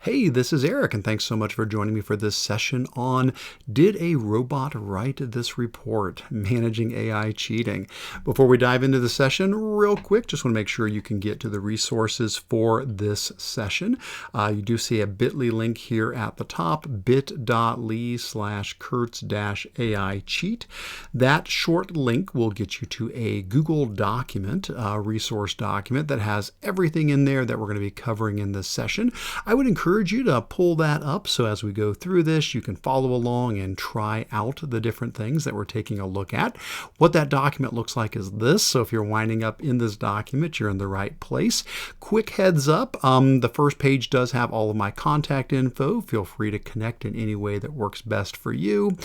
Hey, this is Eric, and thanks so much for joining me for this session on Did a Robot Write This Report? Managing AI Cheating. Before we dive into the session, real quick, just want to make sure you can get to the resources for this session. You do see a bit.ly link here at the top, bit.ly/Kurtz-AI cheat. That short link will get you to a Google document, resource document that has everything in there that we're going to be covering in this session. I would encourage you to pull that up so as we go through this, you can follow along and try out the different things that we're taking a look at. What that document looks like is this. So if you're winding up in this document, you're in the right place. Quick heads up, the first page does have all of my contact info. Feel free to connect in any way that works best for you.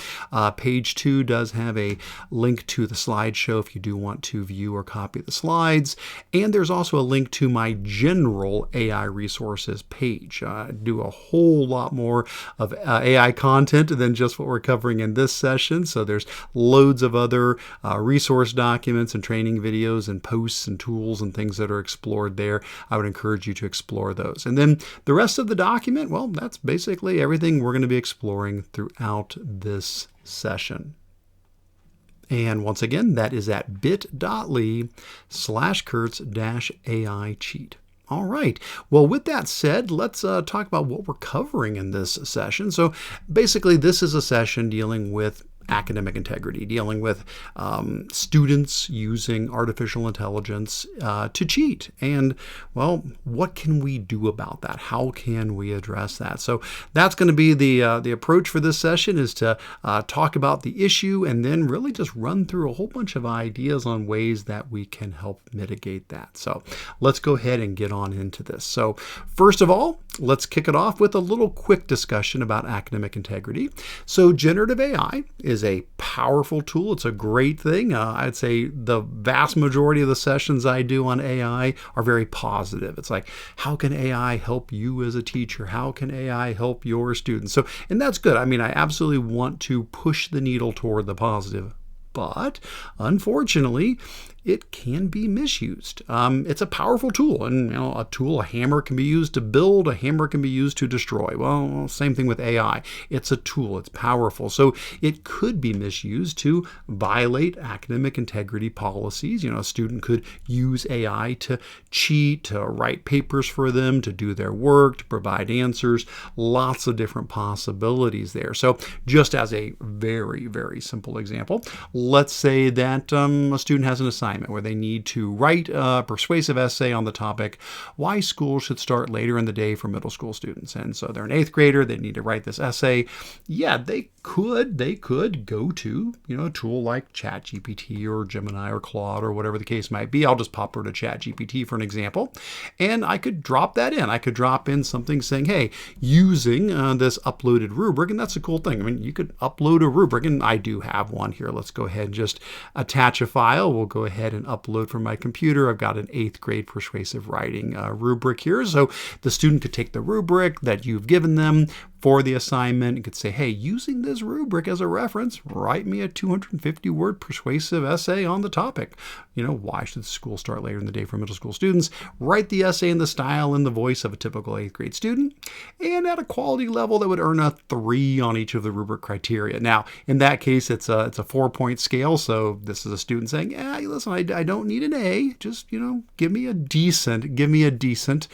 Page 2 does have a link to the slideshow if you do want to view or copy the slides. And there's also a link to my general AI resources page. Do a whole lot more of AI content than just what we're covering in this session. So there's loads of other resource documents and training videos and posts and tools and things that are explored there. I would encourage you to explore those. And then the rest of the document, well, that's basically everything we're going to be exploring throughout this session. And once again, that is at bit.ly/Kurtz-AI cheat. All right. Well, with that said, let's talk about what we're covering in this session. So basically, this is a session dealing with academic integrity, dealing with students using artificial intelligence to cheat. And, well, what can we do about that? How can we address that? So that's going to be the approach for this session, is to talk about the issue and then really just run through a whole bunch of ideas on ways that we can help mitigate that. So let's go ahead and get on into this. So first of all, let's kick it off with a little quick discussion about academic integrity. So generative AI is a powerful tool. It's a great thing. I'd say the vast majority of the sessions I do on AI are very positive. It's like, how can AI help you as a teacher? How can AI help your students? So, and that's good. I mean, I absolutely want to push the needle toward the positive. But unfortunately, it can be misused. It's a powerful tool, and a hammer can be used to build, a hammer can be used to destroy. Well, same thing with AI. It's a tool, it's powerful. So it could be misused to violate academic integrity policies. A student could use AI to cheat, to write papers for them, to do their work, to provide answers. Lots of different possibilities there. So just as a very, very simple example, let's say that a student has an assignment where they need to write a persuasive essay on the topic, why school should start later in the day for middle school students. And so they're an 8th grader, they need to write this essay. Yeah, they could go to, a tool like ChatGPT or Gemini or Claude or whatever the case might be. I'll just pop over to ChatGPT for an example. And I could drop that in. I could drop in something saying, hey, using this uploaded rubric, and that's a cool thing. I mean, you could upload a rubric, and I do have one here. Let's go ahead and just attach a file. We'll go ahead and upload from my computer. I've got an 8th grade persuasive writing rubric here. So the student could take the rubric that you've given them for the assignment and could say, hey, using this rubric as a reference, write me a 250-word persuasive essay on the topic. Why should school start later in the day for middle school students? Write the essay in the style and the voice of a typical 8th grade student, and at a quality level that would earn a 3 on each of the rubric criteria. Now, in that case, it's a 4-point scale. So this is a student saying, listen, I don't need an A. Just, give me a decent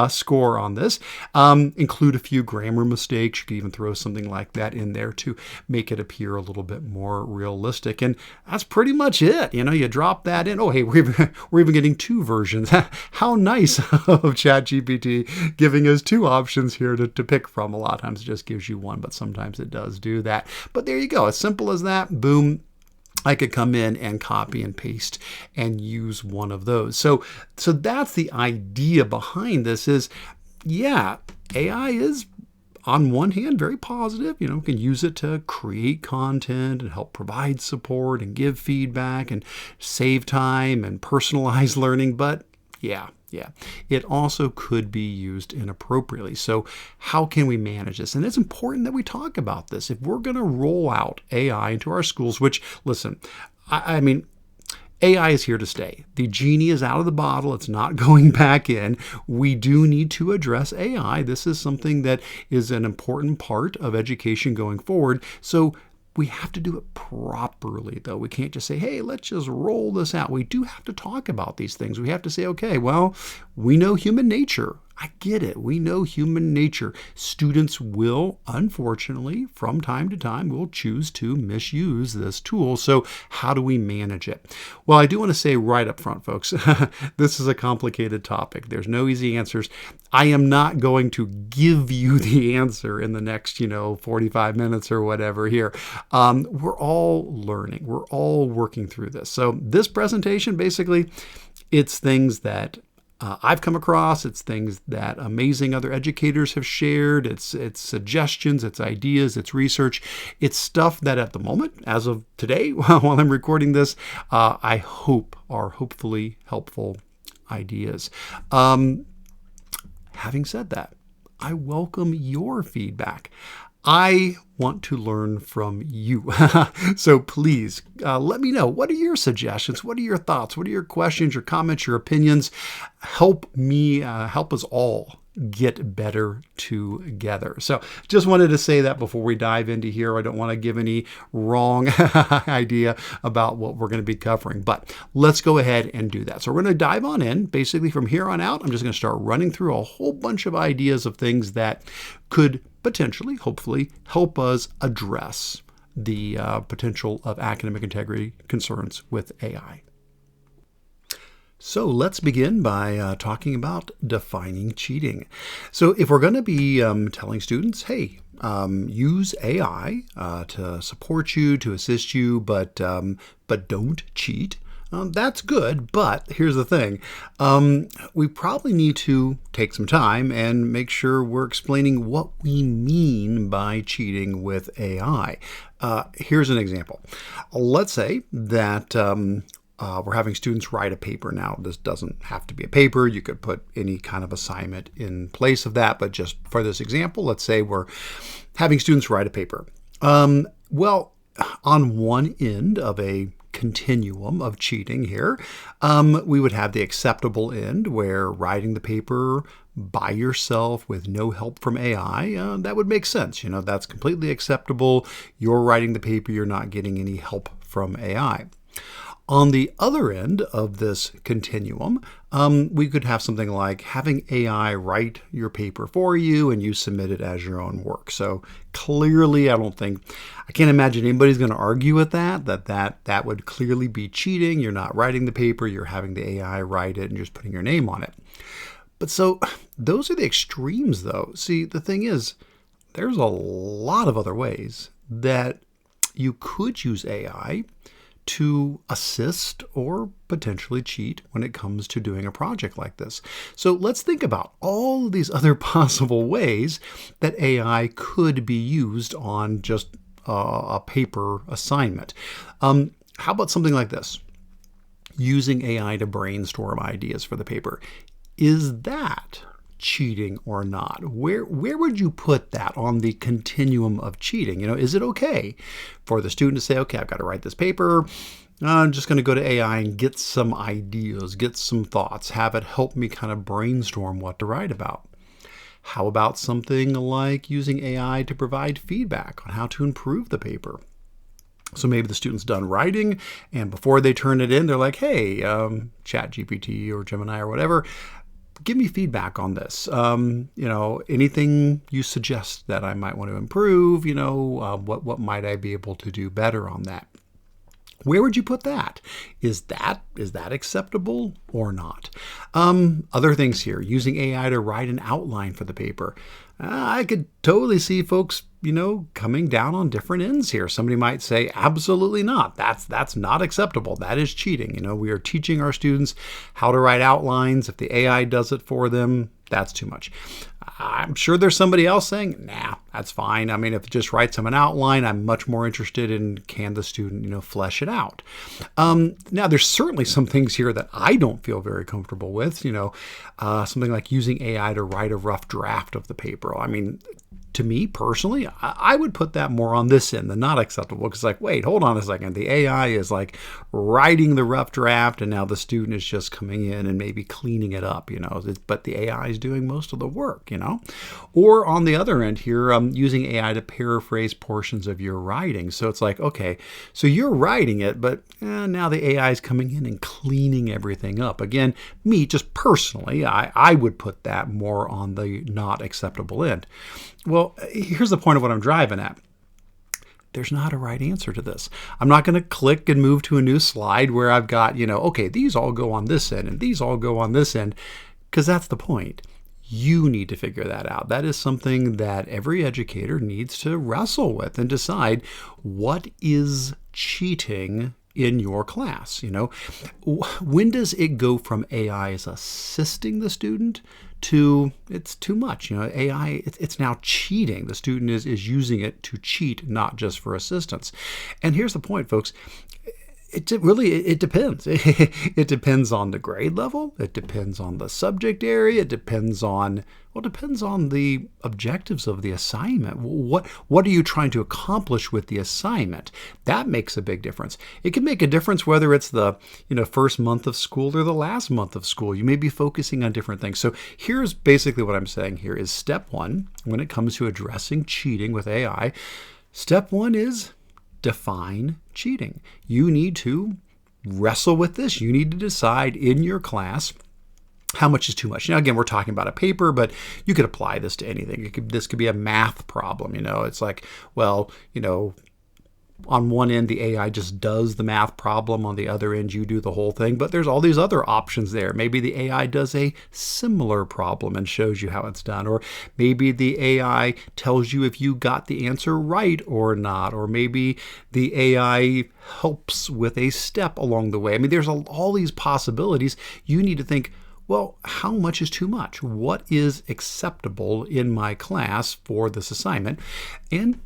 score on this. Include a few grammar mistakes. You could even throw something like that in there to make it appear a little bit more realistic. And that's pretty much it. You drop that in. Oh, hey, we're even getting 2 versions. How nice of ChatGPT giving us 2 options here to pick from. A lot of times it just gives you 1, but sometimes it does do that. But there you go. As simple as that. Boom. I could come in and copy and paste and use one of those. So that's the idea behind this is, yeah, AI is on one hand very positive. You can use it to create content and help provide support and give feedback and save time and personalize learning. But yeah, it also could be used inappropriately. So how can we manage this? And it's important that we talk about this. If we're going to roll out AI into our schools, which, listen, I mean, AI is here to stay. The genie is out of the bottle. It's not going back in. We do need to address AI. This is something that is an important part of education going forward. So we have to do it properly, though. We can't just say, hey, let's just roll this out. We do have to talk about these things. We have to say, okay, well, we know human nature. I get it. We know human nature. Students will, unfortunately, from time to time, will choose to misuse this tool. So how do we manage it? Well, I do want to say right up front, folks, this is a complicated topic. There's no easy answers. I am not going to give you the answer in the next, 45 minutes or whatever here. We're all learning. We're all working through this. So this presentation, basically, it's things that I've come across. It's things that amazing other educators have shared. It's suggestions, it's ideas, it's research. It's stuff that at the moment, as of today, while I'm recording this, I hope are hopefully helpful ideas. Having said that, I welcome your feedback. I want to learn from you. So please let me know. What are your suggestions? What are your thoughts? What are your questions, your comments, your opinions? Help me, help us all get better together. So just wanted to say that before we dive into here. I don't want to give any wrong idea about what we're going to be covering, but let's go ahead and do that. So we're going to dive on in. Basically from here on out, I'm just going to start running through a whole bunch of ideas of things that could potentially, hopefully, help us address the potential of academic integrity concerns with AI. So let's begin by talking about defining cheating. So if we're going to be telling students, hey, use AI to support you, to assist you, but don't cheat. That's good, but here's the thing. We probably need to take some time and make sure we're explaining what we mean by cheating with AI. Here's an example. Let's say that we're having students write a paper. Now, this doesn't have to be a paper. You could put any kind of assignment in place of that, but just for this example, let's say we're having students write a paper. Well, on one end of a continuum of cheating here, we would have the acceptable end where writing the paper by yourself with no help from AI, that would make sense. That's completely acceptable. You're writing the paper, you're not getting any help from AI. On the other end of this continuum, we could have something like having AI write your paper for you and you submit it as your own work. So clearly, I can't imagine anybody's going to argue with that would clearly be cheating. You're not writing the paper, you're having the AI write it and just putting your name on it. But so those are the extremes though. See, the thing is, there's a lot of other ways that you could use AI to assist or potentially cheat when it comes to doing a project like this. So let's think about all of these other possible ways that AI could be used on just a paper assignment. How about something like this? Using AI to brainstorm ideas for the paper. Is that cheating or not? Where would you put that on the continuum of cheating? Is it okay for the student to say, okay, I've got to write this paper. I'm just going to go to AI and get some ideas, get some thoughts, have it help me kind of brainstorm what to write about. How about something like using AI to provide feedback on how to improve the paper? So maybe the student's done writing and before they turn it in, they're like, hey, ChatGPT or Gemini or whatever, give me feedback on this. Anything you suggest that I might want to improve, what might I be able to do better on that? Where would you put that? Is that acceptable or not? Other things here, using AI to write an outline for the paper. I could totally see folks, coming down on different ends here. Somebody might say, absolutely not. That's not acceptable. That is cheating. We are teaching our students how to write outlines. If the AI does it for them, that's too much. I'm sure there's somebody else saying, nah, that's fine. I mean, if it just writes them an outline, I'm much more interested in can the student, flesh it out. Now, there's certainly some things here that I don't feel very comfortable with, something like using AI to write a rough draft of the paper. I mean, To me personally, I would put that more on this end, the not acceptable, because like, wait, hold on a second. The AI is like writing the rough draft, and now the student is just coming in and maybe cleaning it up, but the AI is doing most of the work, Or on the other end here, using AI to paraphrase portions of your writing. So it's like, okay, so you're writing it, but now the AI is coming in and cleaning everything up. Again, me, just personally, I would put that more on the not acceptable end. Well, here's the point of what I'm driving at. There's not a right answer to this. I'm not going to click and move to a new slide where I've got, okay, these all go on this end and these all go on this end, because that's the point. You need to figure that out. That is something that every educator needs to wrestle with and decide what is cheating in your class. When does it go from AI as assisting the student to it's too much? AI, it's now cheating. The student is using it to cheat, not just for assistance. And here's the point, folks. It depends. It depends on the grade level. It depends on the subject area. It depends on the objectives of the assignment. What are you trying to accomplish with the assignment? That makes a big difference. It can make a difference whether it's the first month of school or the last month of school. You may be focusing on different things. So here's basically what I'm saying here is step one when it comes to addressing cheating with AI. Step one is define cheating. You need to wrestle with this. You need to decide in your class how much is too much. Now, again, we're talking about a paper, but you could apply this to anything. This could be a math problem. It's like, well, on one end, the AI just does the math problem. On the other end, you do the whole thing. But there's all these other options there. Maybe the AI does a similar problem and shows you how it's done. Or maybe the AI tells you if you got the answer right or not. Or maybe the AI helps with a step along the way. I mean, there's all these possibilities. You need to think, well, how much is too much? What is acceptable in my class for this assignment? And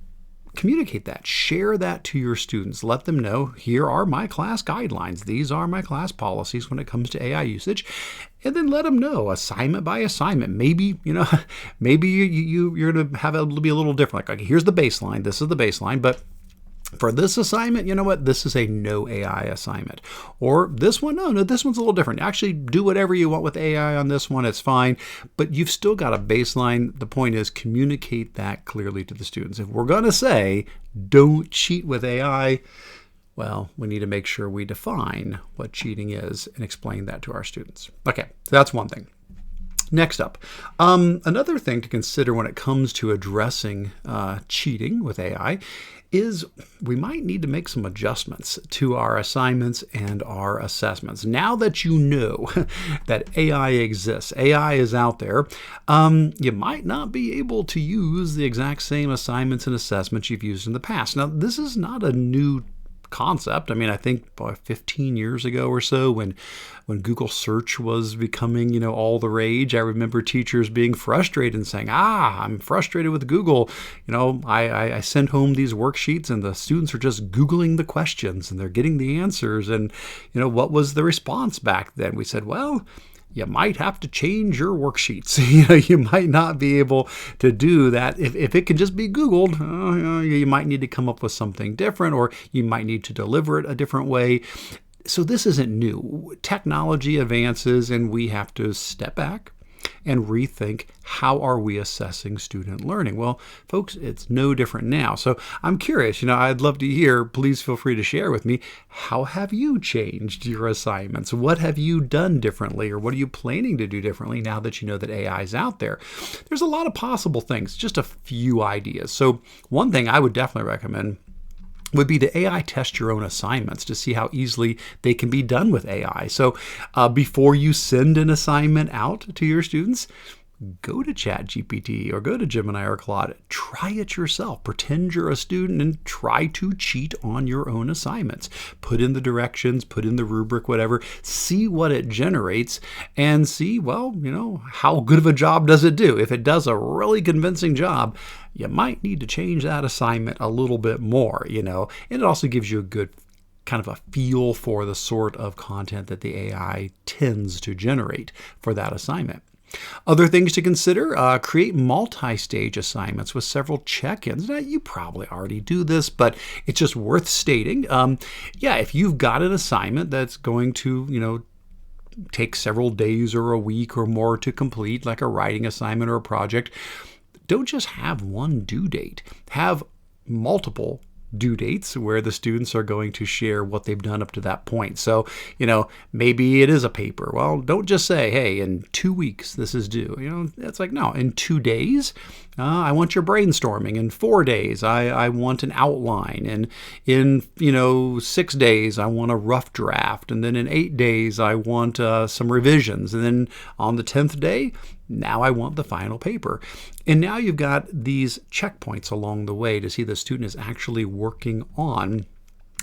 communicate that. Share that to your students. Let them know, here are my class guidelines. These are my class policies when it comes to AI usage. And then let them know, assignment by assignment. Maybe, maybe you're going to have it be a little different. Like, here's the baseline. This is the baseline. But for this assignment, you know what? This is a no AI assignment. Or this one, no, this one's a little different. Actually, do whatever you want with AI on this one. It's fine. But you've still got a baseline. The point is communicate that clearly to the students. If we're going to say, don't cheat with AI, well, we need to make sure we define what cheating is and explain that to our students. Okay, so that's one thing. Next up, another thing to consider when it comes to addressing cheating with AI is we might need to make some adjustments to our assignments and our assessments. Now that you know that AI exists, AI is out there, you might not be able to use the exact same assignments and assessments you've used in the past. Now, this is not a new concept. I mean, I think 15 years ago or so when Google search was becoming, all the rage, I remember teachers being frustrated and saying, I'm frustrated with Google. I send home these worksheets and the students are just Googling the questions and they're getting the answers. And, what was the response back then? We said, well, you might have to change your worksheets. You might not be able to do that. If it can just be Googled, you might need to come up with something different, or you might need to deliver it a different way. So this isn't new. Technology advances and we have to step back and rethink, how are we assessing student learning? Well, folks, it's no different now. So I'm curious, I'd love to hear, please feel free to share with me, how have you changed your assignments? What have you done differently, or what are you planning to do differently now that you know that AI is out there? There's a lot of possible things, just a few ideas. So one thing I would definitely recommend would be to AI test your own assignments to see how easily they can be done with AI. So before you send an assignment out to your students, go to ChatGPT or go to Gemini or Claude. Try it yourself. Pretend you're a student and try to cheat on your own assignments. Put in the directions, put in the rubric, whatever. See what it generates and see, how good of a job does it do? If it does a really convincing job, you might need to change that assignment a little bit more, and it also gives you a good kind of a feel for the sort of content that the AI tends to generate for that assignment. Other things to consider, create multi-stage assignments with several check-ins. Now, you probably already do this, but it's just worth stating. Yeah, if you've got an assignment that's going to, take several days or a week or more to complete, like a writing assignment or a project, don't just have one due date. Have multiple due dates where the students are going to share what they've done up to that point. So, maybe it is a paper. Well, don't just say, hey, in 2 weeks this is due. It's like, no, in 2 days, I want your brainstorming. In 4 days, I want an outline. And in 6 days, I want a rough draft. And then in 8 days, I want some revisions. And then on the 10th day, now I want the final paper. And now you've got these checkpoints along the way to see the student is actually working on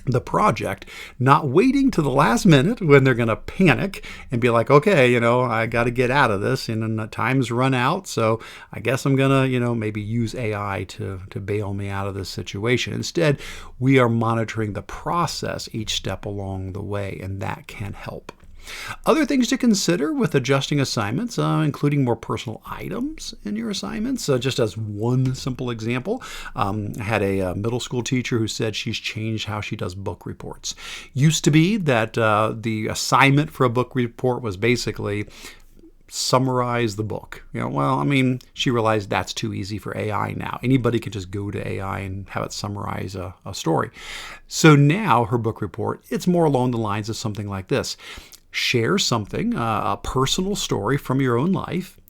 the project, not waiting to the last minute when they're going to panic and be like, okay, I got to get out of this and then time's run out. So I guess I'm going to, maybe use AI to bail me out of this situation. Instead, we are monitoring the process each step along the way, and that can help. Other things to consider with adjusting assignments, including more personal items in your assignments. Just as one simple example, I had a middle school teacher who said she's changed how she does book reports. Used to be that the assignment for a book report was basically summarize the book. She realized that's too easy for AI now. Anybody can just go to AI and have it summarize a story. So now her book report, it's more along the lines of something like this. Share something, a personal story from your own life,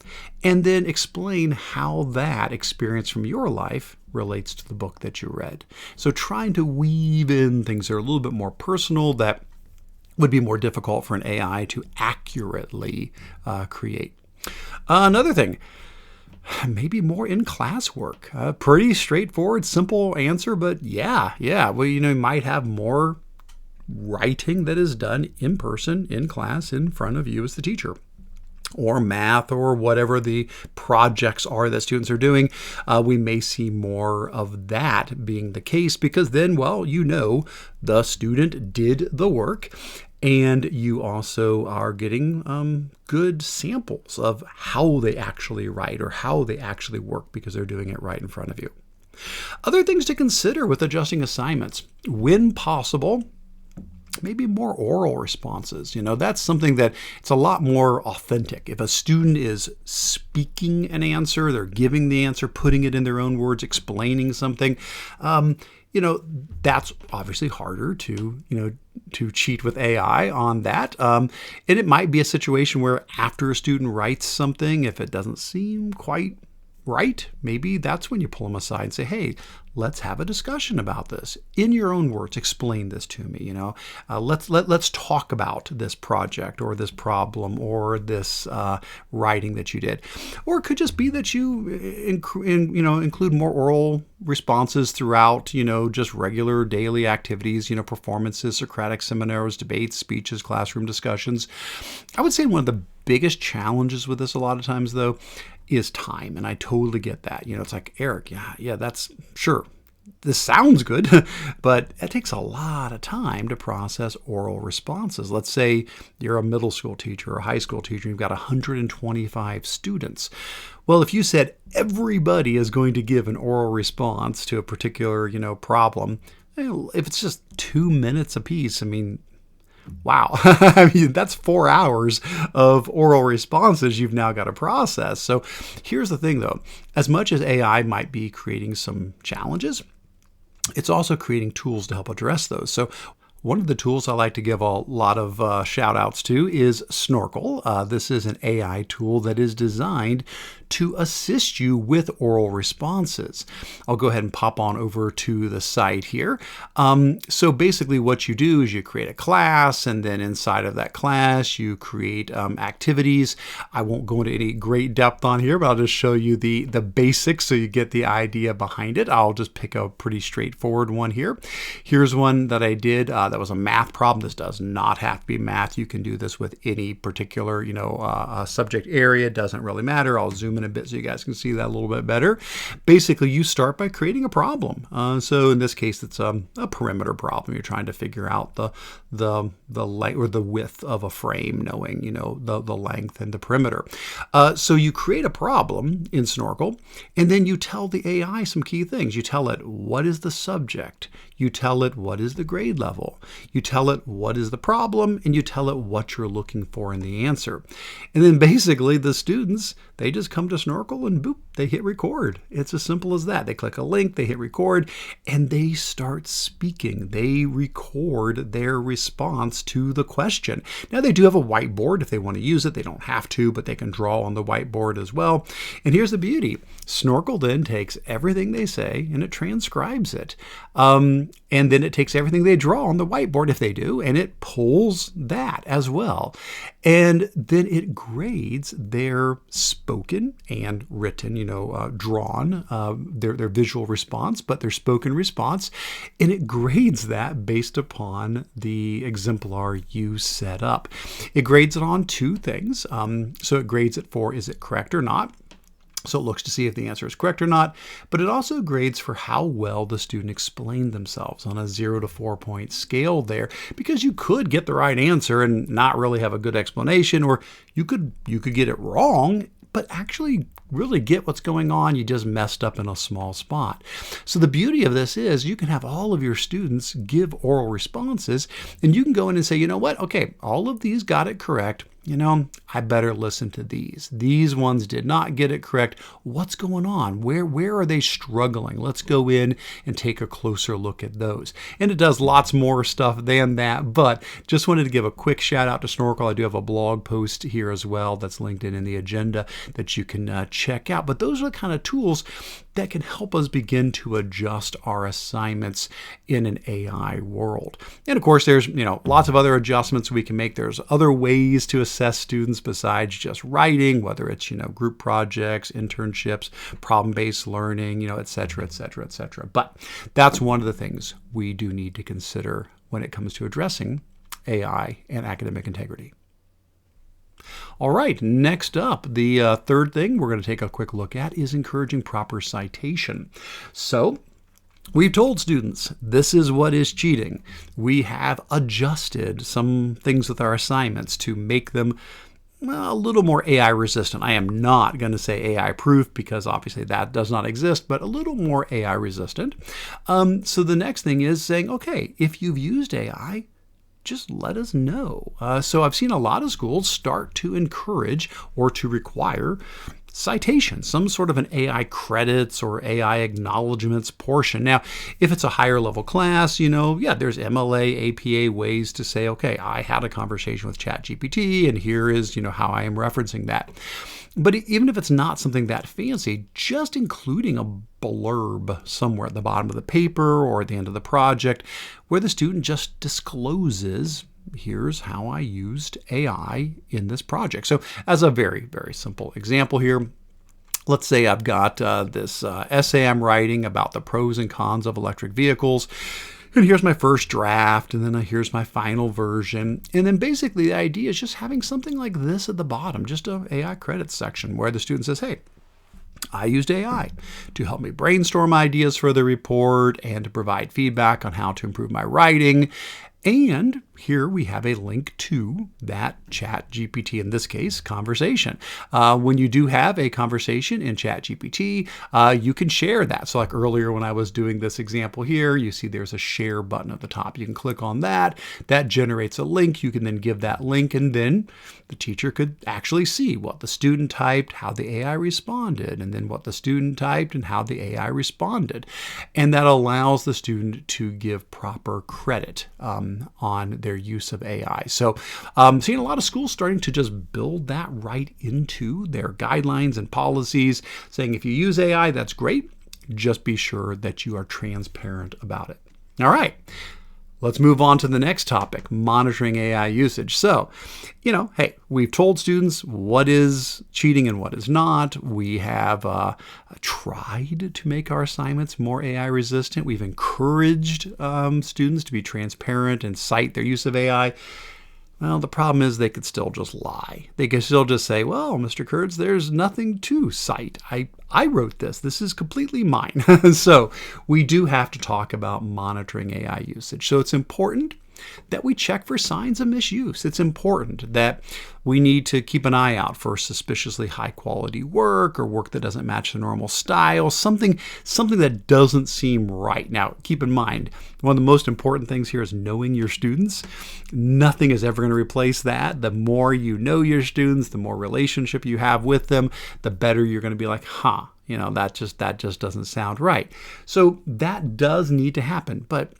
and then explain how that experience from your life relates to the book that you read. So trying to weave in things that are a little bit more personal that would be more difficult for an AI to accurately create. Another thing, maybe more in-class work. Pretty straightforward, simple answer, but yeah. Well, you might have more writing that is done in person, in class, in front of you as the teacher, or math, or whatever the projects are that students are doing. We may see more of that being the case because then, the student did the work, and you also are getting good samples of how they actually write or how they actually work because they're doing it right in front of you. Other things to consider with adjusting assignments, when possible, maybe more oral responses. That's something that it's a lot more authentic. If a student is speaking an answer, they're giving the answer, putting it in their own words, explaining something, that's obviously harder to cheat with AI on that. And it might be a situation where after a student writes something, if it doesn't seem quite right, maybe that's when you pull them aside and say, hey, let's have a discussion about this. In your own words, explain this to me. Let's talk about this project or this problem or this writing that you did. Or it could just be that you include more oral responses throughout, just regular daily activities, performances, Socratic seminars, debates, speeches, classroom discussions. I would say one of the biggest challenges with this a lot of times, though, is time. And I totally get that. It's like, Eric, yeah, that's sure. This sounds good, but it takes a lot of time to process oral responses. Let's say you're a middle school teacher or a high school teacher, and you've got 125 students. Well, if you said everybody is going to give an oral response to a particular, problem, if it's just 2 minutes apiece, wow. That's 4 hours of oral responses you've now got to process. So here's the thing, though. As much as AI might be creating some challenges, it's also creating tools to help address those. So one of the tools I like to give a lot of shout outs to is Snorkel. This is an AI tool that is designed to assist you with oral responses. I'll go ahead and pop on over to the site here. So basically what you do is you create a class, and then inside of that class you create activities. I won't go into any great depth on here, but I'll just show you the basics so you get the idea behind it. I'll just pick a pretty straightforward one here. Here's one that I did that was a math problem. This does not have to be math. You can do this with any particular subject area. It doesn't really matter. I'll zoom in a bit so you guys can see that a little bit better. Basically, you start by creating a problem. So in this case, it's a perimeter problem. You're trying to figure out the length or the width of a frame, knowing the length and the perimeter. So you create a problem in Snorkel, and then you tell the AI some key things. You tell it what is the subject. You tell it what is the grade level. You tell it what is the problem, and you tell it what you're looking for in the answer. And then basically the students, they just come to Snorkel and boop, they hit record. It's as simple as that. They click a link, they hit record, and they start speaking. They record their response to the question. Now they do have a whiteboard if they want to use it. They don't have to, but they can draw on the whiteboard as well. And here's the beauty. Snorkel then takes everything they say and it transcribes it. And then it takes everything they draw on the whiteboard, if they do, and it pulls that as well. And then it grades their spoken and written, drawn, their visual response, but their spoken response. And it grades that based upon the exemplar you set up. It grades it on two things. So it grades it for, is it correct or not? So it looks to see if the answer is correct or not, but it also grades for how well the student explained themselves on a 0 to 4-point scale there, because you could get the right answer and not really have a good explanation, or you could get it wrong, but actually really get what's going on. You just messed up in a small spot. So the beauty of this is you can have all of your students give oral responses, and you can go in and say, you know what? Okay, all of these got it correct. I better listen to these. These ones did not get it correct. What's going on? Where are they struggling? Let's go in and take a closer look at those. And it does lots more stuff than that, but just wanted to give a quick shout out to Snorkel. I do have a blog post here as well that's linked in the agenda that you can check out. But those are the kind of tools that can help us begin to adjust our assignments in an AI world. And of course, there's lots of other adjustments we can make. There's other ways to assess students besides just writing, whether it's group projects, internships, problem-based learning, et cetera, et cetera, et cetera. But that's one of the things we do need to consider when it comes to addressing AI and academic integrity. All right, next up, the third thing we're going to take a quick look at is encouraging proper citation. So we've told students this is what is cheating. We have adjusted some things with our assignments to make them a little more AI resistant. I am not going to say AI proof because obviously that does not exist, but a little more AI resistant. So the next thing is saying, okay, if you've used AI, just let us know. So I've seen a lot of schools start to encourage or to require citation, some sort of an AI credits or AI acknowledgments portion. Now, if it's a higher level class, there's MLA, APA ways to say, okay, I had a conversation with ChatGPT and here is, how I am referencing that. But even if it's not something that fancy, just including a blurb somewhere at the bottom of the paper or at the end of the project where the student just discloses, here's how I used AI in this project. So as a very, very simple example here, let's say I've got this essay I'm writing about the pros and cons of electric vehicles. And here's my first draft, and then here's my final version. And then basically the idea is just having something like this at the bottom, just an AI credits section where the student says, hey, I used AI to help me brainstorm ideas for the report and to provide feedback on how to improve my writing. And here we have a link to that ChatGPT, in this case, conversation. When you do have a conversation in ChatGPT, you can share that. So like earlier when I was doing this example here, you see there's a share button at the top. You can click on that. That generates a link. You can then give that link, and then the teacher could actually see what the student typed, how the AI responded, and then what the student typed and how the AI responded. And that allows the student to give proper credit on their use of AI. So seeing a lot of schools starting to just build that right into their guidelines and policies, saying if you use AI, that's great. Just be sure that you are transparent about it. All right. Let's move on to the next topic, monitoring AI usage. So, hey, we've told students what is cheating and what is not. We have tried to make our assignments more AI resistant. We've encouraged students to be transparent and cite their use of AI. Well, the problem is they could still just lie. They could still just say, well, Mr. Kurtz, there's nothing to cite. I wrote this. This is completely mine. So we do have to talk about monitoring AI usage. So it's important that we check for signs of misuse. It's important that we need to keep an eye out for suspiciously high quality work or work that doesn't match the normal style, something that doesn't seem right. Now, keep in mind, one of the most important things here is knowing your students. Nothing is ever going to replace that. The more you know your students, the more relationship you have with them, the better you're going to be like, that just doesn't sound right. So that does need to happen. But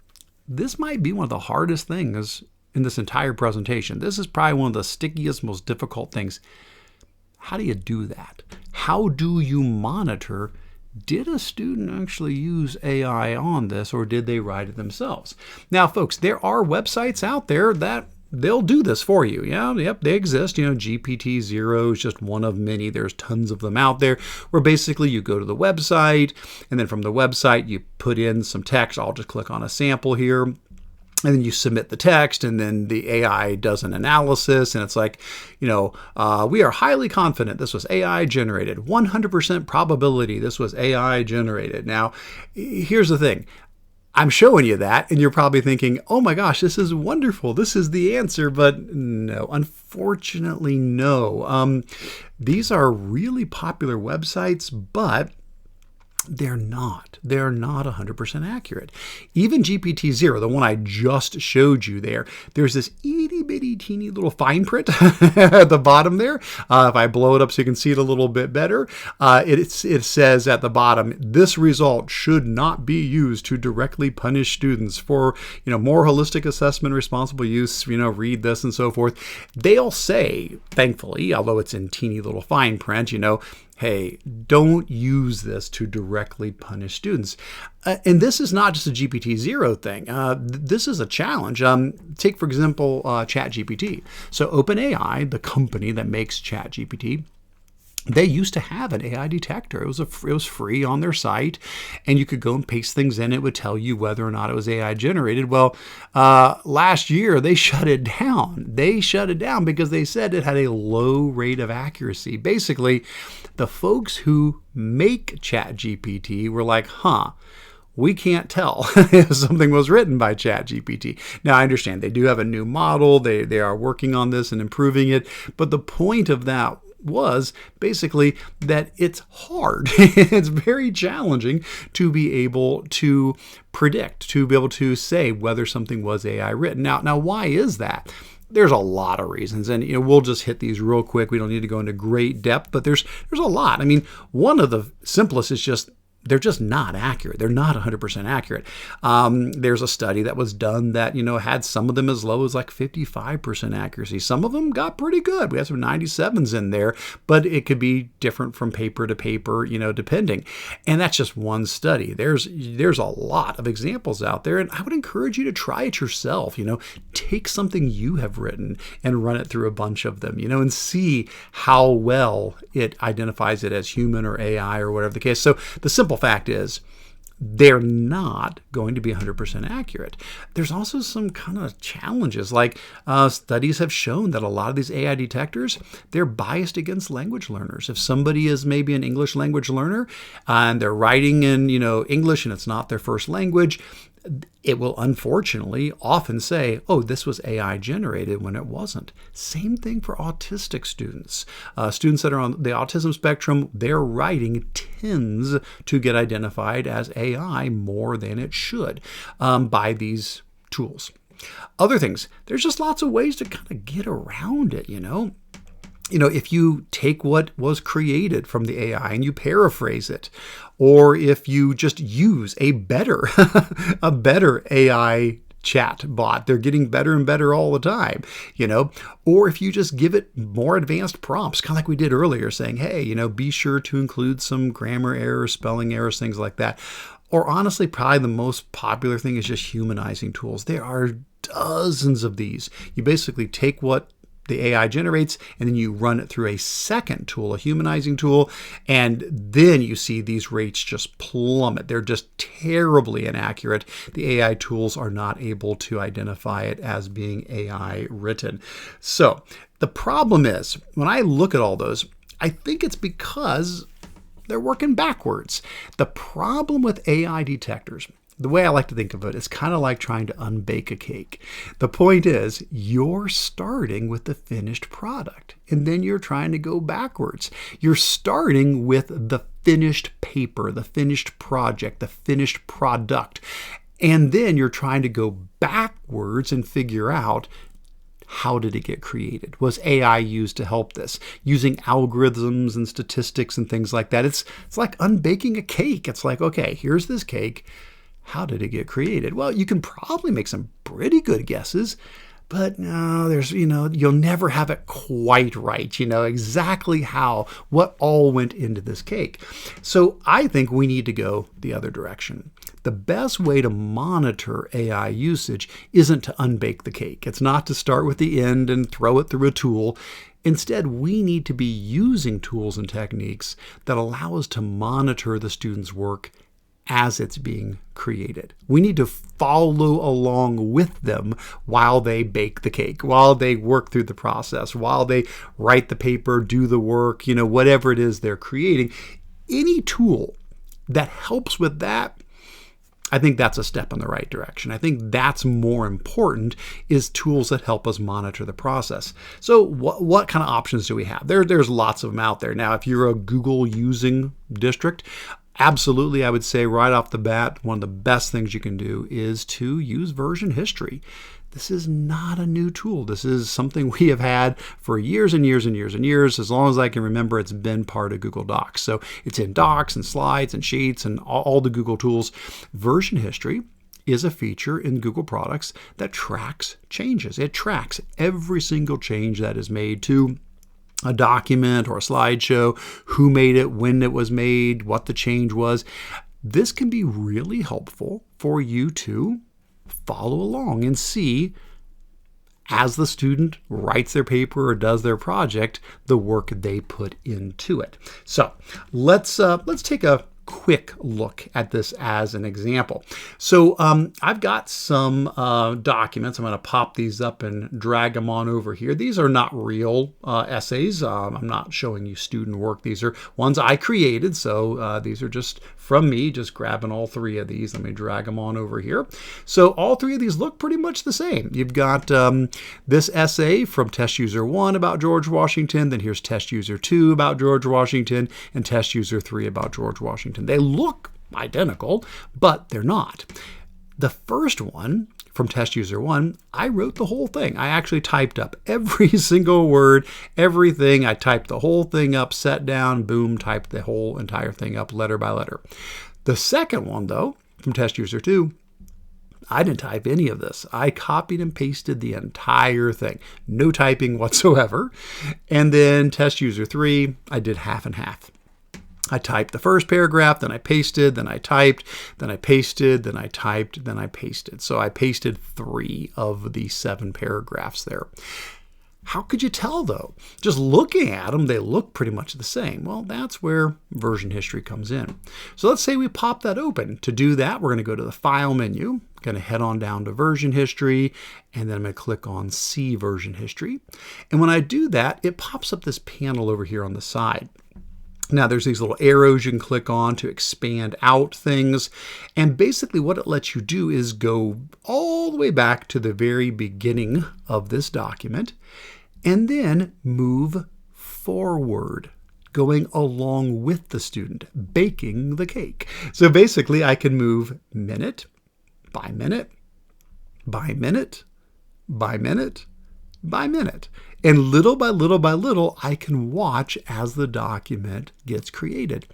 this might be one of the hardest things in this entire presentation. This is probably one of the stickiest, most difficult things. How do you do that? How do you monitor, did a student actually use AI on this, or did they write it themselves? Now, folks, there are websites out there that they'll do this for you. Yep, they exist. GPT-0 is just one of many. There's tons of them out there where basically you go to the website, and then from the website you put in some text. I'll just click on a sample here. And then you submit the text, and then the AI does an analysis, and it's like, we are highly confident this was AI generated. 100% probability this was AI generated. Now, here's the thing. I'm showing you that, and you're probably thinking, oh my gosh, this is wonderful. This is the answer. But no, unfortunately, no. These are really popular websites, but they're not 100% accurate. Even GPT-0, the one I just showed you there's this itty bitty teeny little fine print at the bottom there. If I blow it up so you can see it a little bit better, it says at the bottom, this result should not be used to directly punish students for, more holistic assessment, responsible use, read this and so forth. They'll say, thankfully, although it's in teeny little fine print, hey, don't use this to directly punish students. And this is not just a GPT-0 thing. This is a challenge. Take, for example, ChatGPT. So OpenAI, the company that makes ChatGPT, they used to have an AI detector. It was free on their site, and you could go and paste things in. It would tell you whether or not it was AI generated. Well, last year they shut it down. They shut it down because they said it had a low rate of accuracy. Basically, the folks who make ChatGPT were like, we can't tell if something was written by ChatGPT. Now, I understand they do have a new model. They are working on this and improving it. But the point of that was basically that it's hard. It's very challenging to be able to predict, to be able to say whether something was AI written. Now, why is that? There's a lot of reasons, and we'll just hit these real quick. We don't need to go into great depth, but there's a lot. I mean, one of the simplest is just they're just not accurate. They're not 100% accurate. There's a study that was done that, had some of them as low as like 55% accuracy. Some of them got pretty good. We had some 97s in there, but it could be different from paper to paper, depending. And that's just one study. There's a lot of examples out there, and I would encourage you to try it yourself. Take something you have written and run it through a bunch of them, and see how well it identifies it as human or AI or whatever the case. So the simple fact is, they're not going to be 100% accurate. There's also some kind of challenges, like studies have shown that a lot of these AI detectors, they're biased against language learners. If somebody is maybe an English language learner and they're writing in English and it's not their first language, it will unfortunately often say, oh, this was AI generated when it wasn't. Same thing for autistic students. Students that are on the autism spectrum, their writing tends to get identified as AI more than it should by these tools. Other things, there's just lots of ways to kind of get around it, if you take what was created from the AI and you paraphrase it, or if you just use a better AI chat bot, they're getting better and better all the time, or if you just give it more advanced prompts, kind of like we did earlier, saying, hey, be sure to include some grammar errors, spelling errors, things like that. Or honestly, probably the most popular thing is just humanizing tools. There are dozens of these. You basically take what the AI generates, and then you run it through a second tool, a humanizing tool, and then you see these rates just plummet. They're just terribly inaccurate. The AI tools are not able to identify it as being AI written. So the problem is, when I look at all those, I think it's because they're working backwards. The problem with AI detectors, the way I like to think of it, is kind of like trying to unbake a cake. The point is, you're starting with the finished product, and then you're trying to go backwards. You're starting with the finished paper, the finished project, the finished product, and then you're trying to go backwards and figure out, how did it get created? Was AI used to help this? Using algorithms and statistics and things like that. It's like unbaking a cake. It's like, okay, here's this cake. How did it get created? Well, you can probably make some pretty good guesses, but no, you'll never have it quite right, exactly what all went into this cake. So I think we need to go the other direction. The best way to monitor AI usage isn't to unbake the cake. It's not to start with the end and throw it through a tool. Instead, we need to be using tools and techniques that allow us to monitor the student's work as it's being created. We need to follow along with them while they bake the cake, while they work through the process, while they write the paper, do the work, whatever it is they're creating. Any tool that helps with that, I think that's a step in the right direction. I think that's more important, is tools that help us monitor the process. So what kind of options do we have? There's lots of them out there. Now, if you're a Google using district, absolutely, I would say right off the bat, one of the best things you can do is to use version history. This is not a new tool. This is something we have had for years and years and years and years. As long as I can remember, it's been part of Google Docs. So it's in Docs and Slides and Sheets and all the Google tools. Version history is a feature in Google products that tracks changes. It tracks every single change that is made to a document or a slideshow, who made it, when it was made, what the change was. This can be really helpful for you to follow along and see, as the student writes their paper or does their project, the work they put into it. So let's take a quick look at this as an example. So I've got some documents. I'm going to pop these up and drag them on over here. These are not real essays. I'm not showing you student work. These are ones I created. So these are just from me, just grabbing all three of these. Let me drag them on over here. So all three of these look pretty much the same. You've got this essay from test user 1 about George Washington. Then here's test user 2 about George Washington, and test user 3 about George Washington. They look identical, but they're not. The first one from test user 1, I wrote the whole thing. I actually typed up every single word, everything. I typed the whole thing up, sat down, boom, typed the whole entire thing up letter by letter. The second one, though, from test user 2, I didn't type any of this. I copied and pasted the entire thing. No typing whatsoever. And then test user 3, I did half and half. I typed the first paragraph, then I pasted, then I typed, then I pasted, then I typed, then I pasted. So I pasted 3 of the 7 paragraphs there. How could you tell, though? Just looking at them, they look pretty much the same. Well, that's where version history comes in. So let's say we pop that open. To do that, we're going to go to the File menu. I'm going to head on down to Version History, and then I'm going to click on See Version History. And when I do that, it pops up this panel over here on the side. Now, there's these little arrows you can click on to expand out things. And basically what it lets you do is go all the way back to the very beginning of this document and then move forward, going along with the student, baking the cake. So basically I can move minute by minute by minute by minute by minute. And little by little by little, I can watch as the document gets created.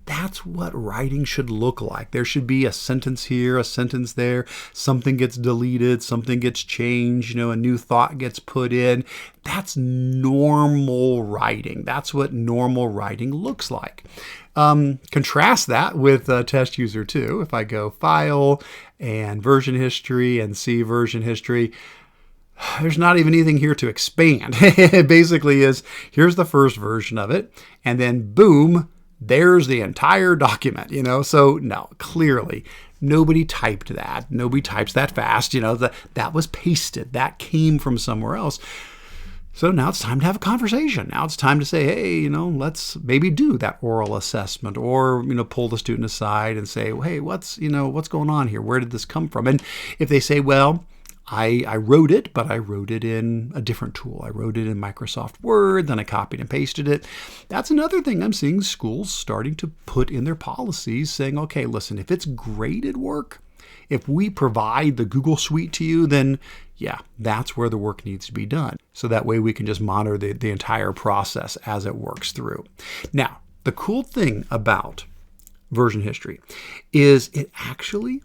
That's what writing should look like. There should be a sentence here, a sentence there, something gets deleted, something gets changed, a new thought gets put in. That's normal writing. That's what normal writing looks like. Contrast that with test user 2. If I go File and Version History and See Version History, there's not even anything here to expand. It basically is, here's the first version of it, and then boom, there's the entire document, So no, clearly nobody typed that. Nobody types that fast, that was pasted. That came from somewhere else. So now it's time to have a conversation. Now it's time to say, hey, let's maybe do that oral assessment, or, pull the student aside and say, well, hey, what's going on here? Where did this come from? And if they say, well, I wrote it, but I wrote it in a different tool. I wrote it in Microsoft Word, then I copied and pasted it. That's another thing I'm seeing schools starting to put in their policies, saying, okay, listen, if it's graded work, if we provide the Google Suite to you, then yeah, that's where the work needs to be done. So that way we can just monitor the entire process as it works through. Now, the cool thing about version history is it actually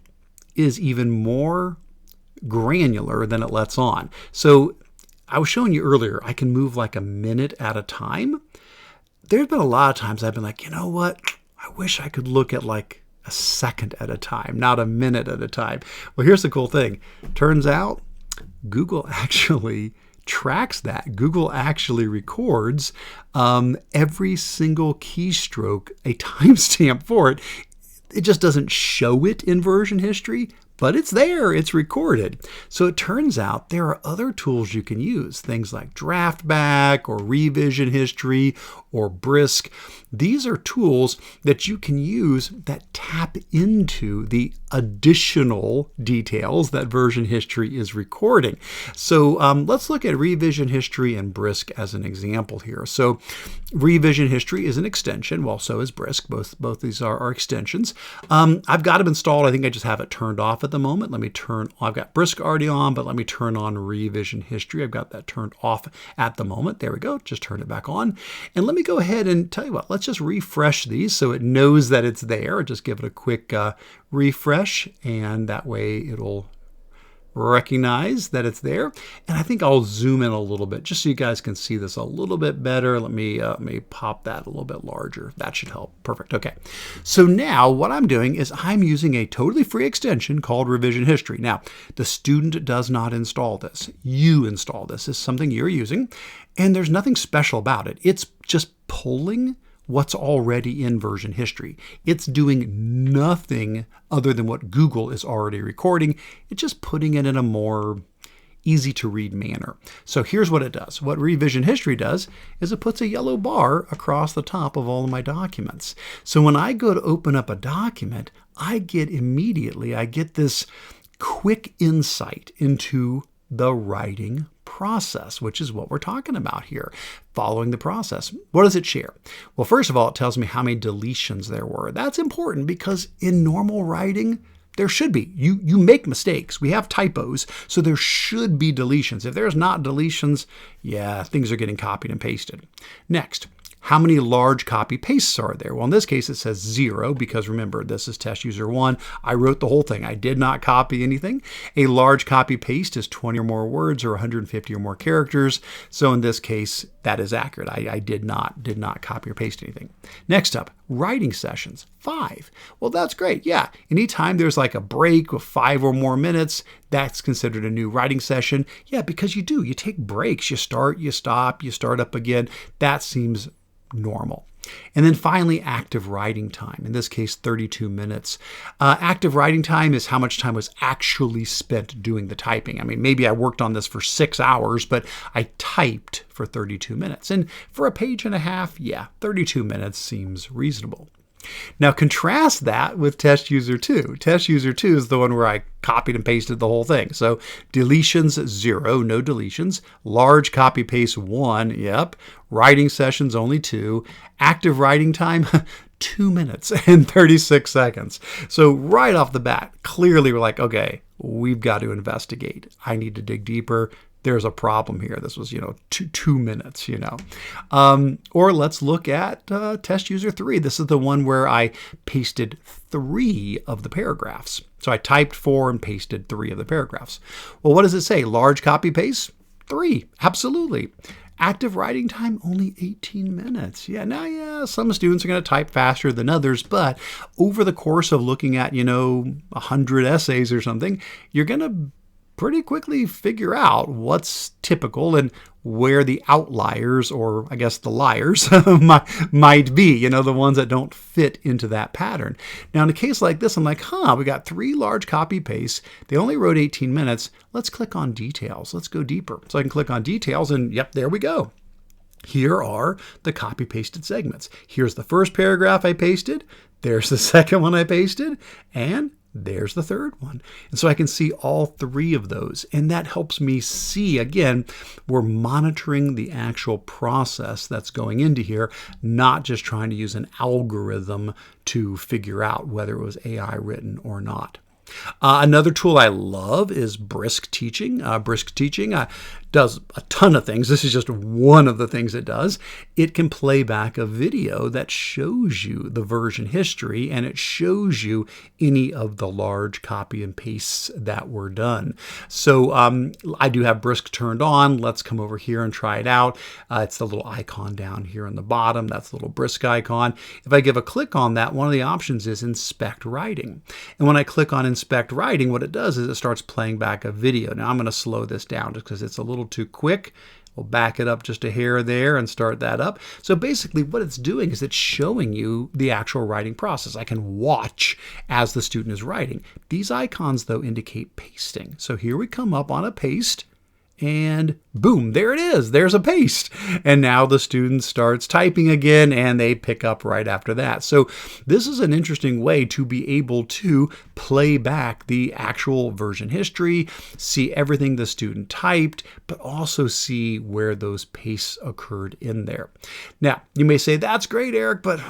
is even more granular than it lets on. So I was showing you earlier, I can move like a minute at a time. There's been a lot of times I've been like, you know what? I wish I could look at like a second at a time, not a minute at a time. Well, here's the cool thing. Turns out Google actually tracks that. Google actually records every single keystroke, a timestamp for it. It just doesn't show it in version history, but it's there, it's recorded. So it turns out there are other tools you can use, things like Draftback or Revision History or Brisk. These are tools that you can use that tap into the additional details that version history is recording. So let's look at Revision History and Brisk as an example here. So Revision History is an extension, well, so is Brisk. Both these are extensions. I've got them installed. I think I just have it turned off at the moment. I've got Brisk already on, but let me turn on Revision History. I've got that turned off at the moment. There we go. Just turn it back on. And let me go ahead and tell you what, let's just refresh these so it knows that it's there. Just give it a quick refresh, and that way it'll recognize that it's there. And I think I'll zoom in a little bit just so you guys can see this a little bit better. Let me pop that a little bit larger. That should help. Perfect. Okay. So now what I'm doing is I'm using a totally free extension called Revision History. Now, the student does not install this. You install this. It's something you're using, and there's nothing special about it. It's just pulling what's already in version history. It's doing nothing other than what Google is already recording. It's just putting it in a more easy to read manner. So here's what it does. What Revision History does is it puts a yellow bar across the top of all of my documents. So when I go to open up a document, I get this quick insight into the writing process, which is what we're talking about here, following the process. What does it share? Well, first of all, it tells me how many deletions there were. That's important because in normal writing, there should be. You make mistakes. We have typos, so there should be deletions. If there's not deletions, yeah, things are getting copied and pasted. Next, how many large copy pastes are there? Well, in this case, it says 0 because remember, this is test user 1. I wrote the whole thing. I did not copy anything. A large copy paste is 20 or more words or 150 or more characters. So in this case, that is accurate. I did not copy or paste anything. Next up, writing sessions, 5. Well, that's great. Yeah, anytime there's like a break of 5 or more minutes, that's considered a new writing session. Yeah, because you take breaks. You start, you stop, you start up again. That seems normal. And then finally, active writing time. In this case, 32 minutes. Active writing time is how much time was actually spent doing the typing. I mean, maybe I worked on this for 6 hours, but I typed for 32 minutes. And for a page and a half, yeah, 32 minutes seems reasonable. Now contrast that with test user 2. Test user 2 is the one where I copied and pasted the whole thing. So deletions 0, no deletions. Large copy paste 1, yep. Writing sessions only 2. Active writing time 2 minutes and 36 seconds. So right off the bat, clearly we're like, okay, we've got to investigate. I need to dig deeper. There's a problem here. This was, 2 minutes, Or let's look at test user 3. This is the one where I pasted 3 of the paragraphs. So I typed 4 and pasted 3 of the paragraphs. Well, what does it say? Large copy paste? 3. Absolutely. Active writing time, only 18 minutes. Yeah, some students are going to type faster than others, but over the course of looking at, 100 essays or something, you're going to pretty quickly figure out what's typical and where the outliers, or I guess the liars, might be, the ones that don't fit into that pattern. Now, in a case like this, I'm like, we got 3 large copy pastes. They only wrote 18 minutes. Let's click on details. Let's go deeper. So I can click on details and yep, there we go. Here are the copy pasted segments. Here's the first paragraph I pasted. There's the second one I pasted. And there's the third one. And so I can see all 3 of those. And that helps me see, again, we're monitoring the actual process that's going into here, not just trying to use an algorithm to figure out whether it was AI written or not. Another tool I love is Brisk Teaching. Brisk Teaching does a ton of things. This is just one of the things it does. It can play back a video that shows you the version history, and it shows you any of the large copy and pastes that were done. So I do have Brisk turned on. Let's come over here and try it out. It's the little icon down here in the bottom. That's the little Brisk icon. If I give a click on that, one of the options is Inspect Writing. And when I click on Inspect Writing, what it does is it starts playing back a video. Now I'm going to slow this down just because it's a little too quick. We'll back it up just a hair there and start that up. So basically what it's doing is it's showing you the actual writing process. I can watch as the student is writing. These icons, though, indicate pasting. So here we come up on a paste. And boom, there it is. There's a paste. And now the student starts typing again and they pick up right after that. So this is an interesting way to be able to play back the actual version history, see everything the student typed, but also see where those pastes occurred in there. Now, you may say, that's great, Eric, but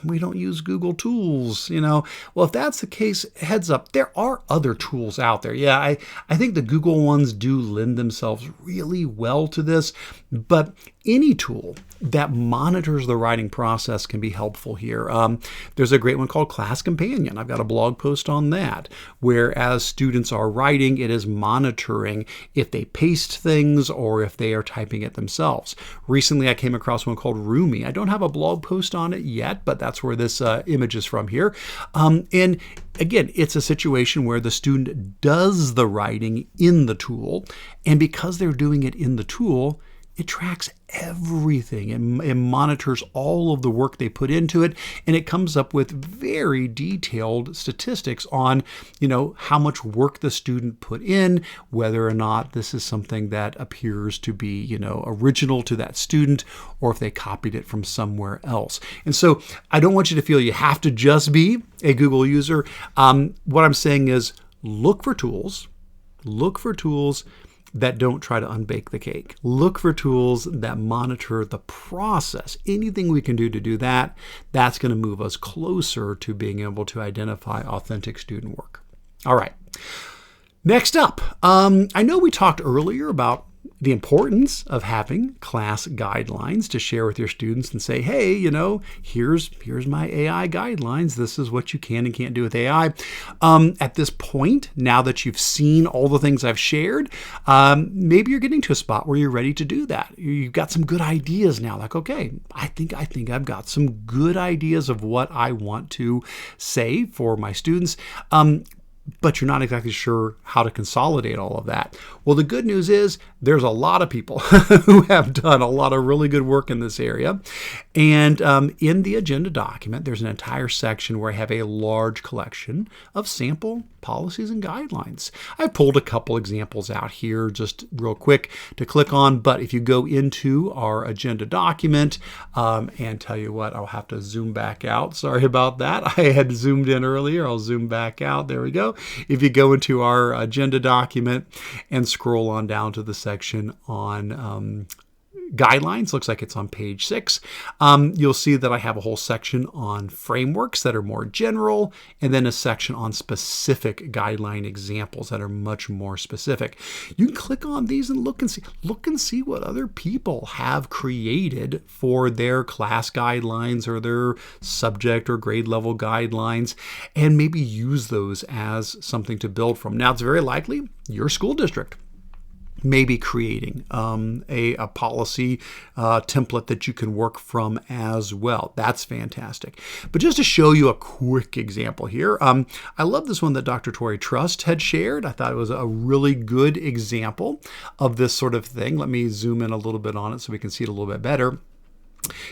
we don't use Google tools, Well, if that's the case, heads up, there are other tools out there. Yeah, I think the Google ones do lend themselves really well to this, but any tool that monitors the writing process can be helpful here. There's a great one called Class Companion. I've got a blog post on that, where as students are writing, it is monitoring if they paste things or if they are typing it themselves. Recently, I came across one called Roomy. I don't have a blog post on it yet, but that's where this image is from here. And again, it's a situation where the student does the writing in the tool, and because they're doing it in the tool, it tracks everything. It monitors all of the work they put into it, and it comes up with very detailed statistics on, how much work the student put in, whether or not this is something that appears to be, original to that student, or if they copied it from somewhere else. And so I don't want you to feel you have to just be a Google user. What I'm saying is look for tools that don't try to unbake the cake. Look for tools that monitor the process. Anything we can do to do that, that's going to move us closer to being able to identify authentic student work. All right. Next up, I know we talked earlier about the importance of having class guidelines to share with your students and say, hey, here's my AI guidelines. This is what you can and can't do with AI. At this point, now that you've seen all the things I've shared, maybe you're getting to a spot where you're ready to do that. You've got some good ideas now. Like, okay, I think I've got some good ideas of what I want to say for my students. But you're not exactly sure how to consolidate all of that. Well, the good news is there's a lot of people who have done a lot of really good work in this area. And in the agenda document, there's an entire section where I have a large collection of sample policies and guidelines. I've pulled a couple examples out here just real quick to click on, but if you go into our agenda document, and tell you what, I'll have to zoom back out. Sorry about that. I had zoomed in earlier. I'll zoom back out. There we go. If you go into our agenda document and scroll on down to the section on guidelines, looks like it's on page 6. You'll see that I have a whole section on frameworks that are more general, and then a section on specific guideline examples that are much more specific. You can click on these and look and see what other people have created for their class guidelines or their subject or grade level guidelines, and maybe use those as something to build from. Now, it's very likely your school district maybe creating a policy template that you can work from as well. That's fantastic. But just to show you a quick example here, I love this one that Dr. Tori Trust had shared. I thought it was a really good example of this sort of thing. Let me zoom in a little bit on it so we can see it a little bit better.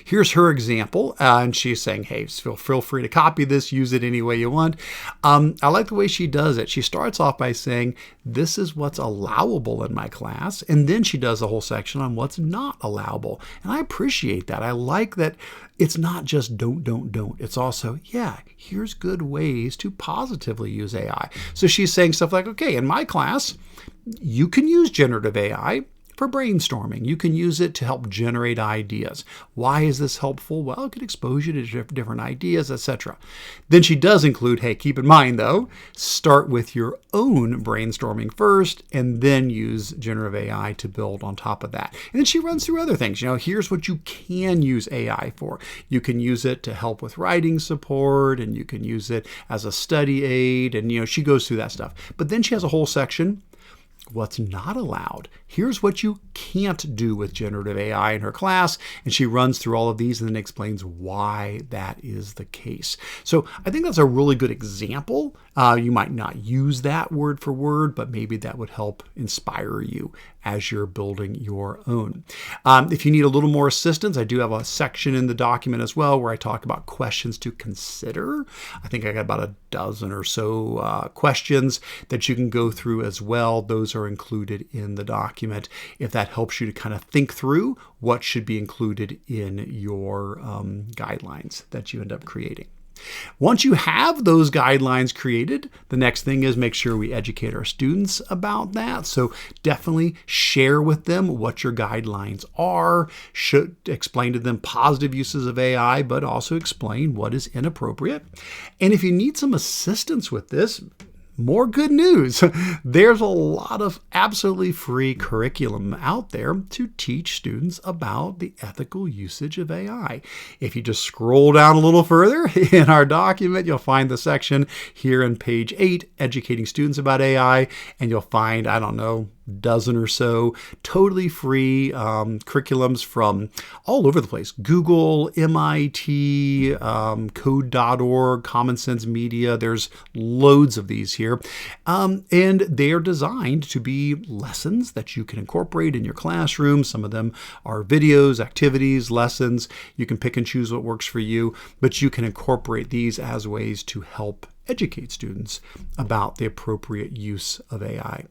Here's her example, and she's saying, hey, feel free to copy this, use it any way you want. I like the way she does it. She starts off by saying, this is what's allowable in my class, and then she does a whole section on what's not allowable. And I appreciate that. I like that it's not just don't. It's also, yeah, here's good ways to positively use AI. So she's saying stuff like, okay, in my class, you can use generative AI for brainstorming. You can use it to help generate ideas. Why is this helpful? Well, it can expose you to different ideas, etc. Then she does include, hey, keep in mind though, start with your own brainstorming first and then use generative AI to build on top of that. And then she runs through other things. Here's what you can use AI for. You can use it to help with writing support, and you can use it as a study aid, and she goes through that stuff. But then she has a whole section, what's not allowed. Here's what you can't do with generative AI in her class. And she runs through all of these and then explains why that is the case. So I think that's a really good example. You might not use that word for word, but maybe that would help inspire you as you're building your own. If you need a little more assistance, I do have a section in the document as well where I talk about questions to consider. I think I got about a dozen or so questions that you can go through as well. Those are included in the document if that helps you to kind of think through what should be included in your guidelines that you end up creating. Once you have those guidelines created, the next thing is make sure we educate our students about that. So definitely share with them what your guidelines are. Should explain to them positive uses of AI, but also explain what is inappropriate. And if you need some assistance with this, more good news. There's a lot of absolutely free curriculum out there to teach students about the ethical usage of AI. If you just scroll down a little further in our document, you'll find the section here on page 8, Educating Students About AI, and you'll find, I don't know, dozen or so totally free curriculums from all over the place. Google, MIT, code.org, Common Sense Media. There's loads of these here. And they are designed to be lessons that you can incorporate in your classroom. Some of them are videos, activities, lessons. You can pick and choose what works for you, but you can incorporate these as ways to help educate students about the appropriate use of AI.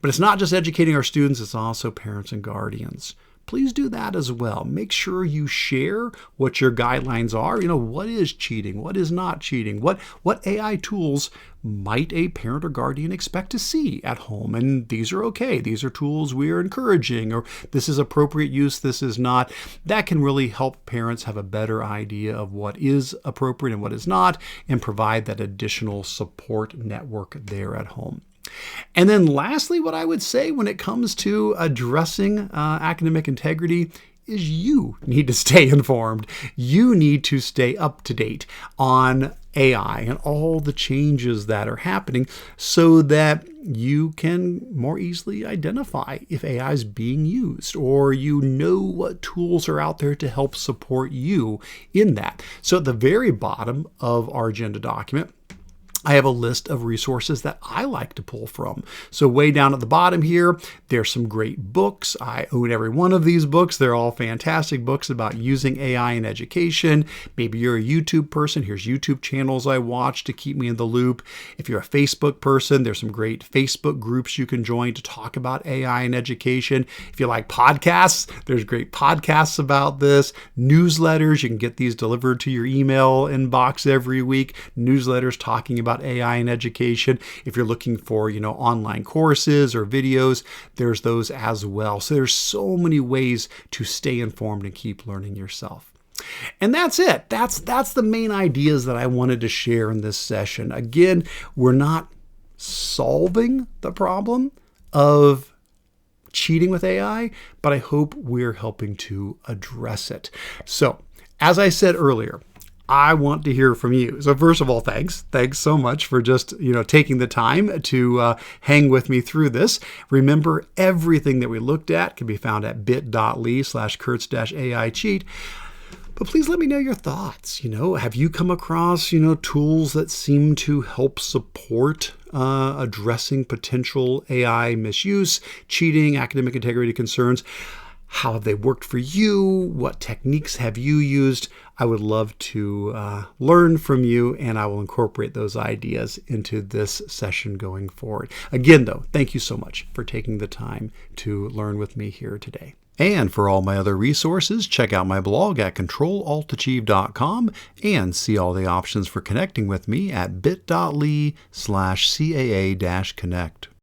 But it's not just educating our students, it's also parents and guardians. Please do that as well. Make sure you share what your guidelines are. What is cheating? What is not cheating? What AI tools might a parent or guardian expect to see at home? And these are okay. These are tools we are encouraging, or this is appropriate use, this is not. That can really help parents have a better idea of what is appropriate and what is not, and provide that additional support network there at home. And then lastly, what I would say when it comes to addressing academic integrity is you need to stay informed. You need to stay up to date on AI and all the changes that are happening so that you can more easily identify if AI is being used, or what tools are out there to help support you in that. So at the very bottom of our agenda document, I have a list of resources that I like to pull from. So way down at the bottom here, there's some great books. I own every one of these books. They're all fantastic books about using AI in education. Maybe you're a YouTube person. Here's YouTube channels I watch to keep me in the loop. If you're a Facebook person, there's some great Facebook groups you can join to talk about AI in education. If you like podcasts, there's great podcasts about this. Newsletters, you can get these delivered to your email inbox every week. Newsletters talking about AI in education. If you're looking for, online courses or videos, there's those as well. So there's so many ways to stay informed and keep learning yourself. And that's it. That's the main ideas that I wanted to share in this session. Again, we're not solving the problem of cheating with AI, but I hope we're helping to address it. So, as I said earlier, I want to hear from you. So first of all, thanks. Thanks so much for just, taking the time to hang with me through this. Remember, everything that we looked at can be found at bit.ly/Kurtz-AI cheat. But please let me know your thoughts. Have you come across, tools that seem to help support addressing potential AI misuse, cheating, academic integrity concerns? How have they worked for you? What techniques have you used? I would love to learn from you, and I will incorporate those ideas into this session going forward. Again, though, thank you so much for taking the time to learn with me here today. And for all my other resources, check out my blog at controlaltachieve.com and see all the options for connecting with me at bit.ly/CAA-connect.